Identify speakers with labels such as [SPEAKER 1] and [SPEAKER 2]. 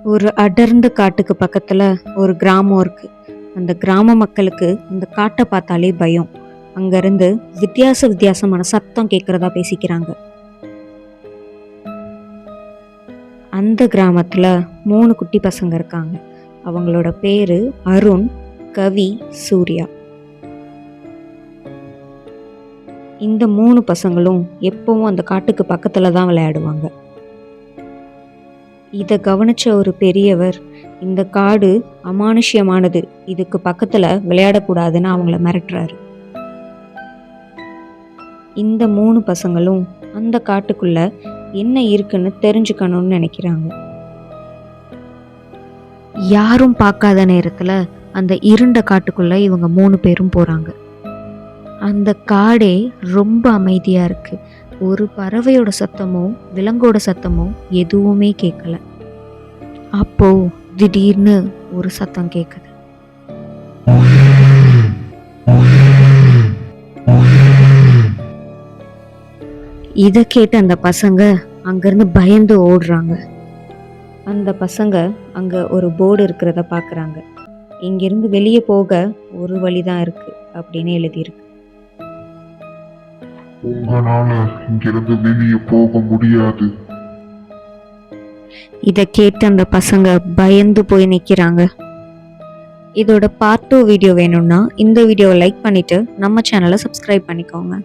[SPEAKER 1] ஒரு அடர்ந்த காட்டுக்கு பக்கத்துல ஒரு கிராமம் இருக்கு. அந்த கிராம மக்களுக்கு அந்த காட்டை பார்த்தாலே பயம். அங்கிருந்து வித்தியாசமான சத்தம் கேட்கறதா பேசிக்கிறாங்க. அந்த கிராமத்துல 3 குட்டி பசங்க இருக்காங்க. அவங்களோட பேரு அருண், கவி, சூர்யா. இந்த 3 பசங்களும் எப்பவும் அந்த காட்டுக்கு பக்கத்துல தான் விளையாடுவாங்க. இதை கவனிச்ச ஒரு பெரியவர், இந்த காடு அமானுஷ்யமானது, இதுக்கு பக்கத்துல விளையாடக்கூடாதுன்னு அவங்கள மிரட்டுறாரு. இந்த 3 பசங்களும் அந்த காட்டுக்குள்ள என்ன இருக்குன்னு தெரிஞ்சுக்கணும்னு நினைக்கிறாங்க. யாரும் பார்க்காத நேரத்துல அந்த இருண்ட காட்டுக்குள்ள இவங்க 3 பேரும் போறாங்க. அந்த காடே ரொம்ப அமைதியா இருக்கு. ஒரு பறவையோட சத்தமோ விலங்கோட சத்தமோ எதுவுமே கேட்கல. அப்போ திடீர்னு ஒரு சத்தம் கேட்குது. இதை கேட்ட அந்த பசங்க அங்கிருந்து பயந்து ஓடுறாங்க. அந்த பசங்க அங்க ஒரு போர்டு இருக்கிறத பாக்குறாங்க. இங்கிருந்து வெளியே போக ஒரு வழிதான் இருக்கு அப்படின்னு எழுதியிருக்கு.
[SPEAKER 2] உங்களால இங்கிருந்து வெளியே போக முடியாது.
[SPEAKER 1] இதை கேட்டு அந்த பசங்க பயந்து போய் நிக்கிறாங்க. இதோட பார்ட் 2 வீடியோ வேணும்னா இந்த வீடியோவை லைக் பண்ணிட்டு நம்ம சேனலை சப்ஸ்கிரைப் பண்ணிக்கோங்க.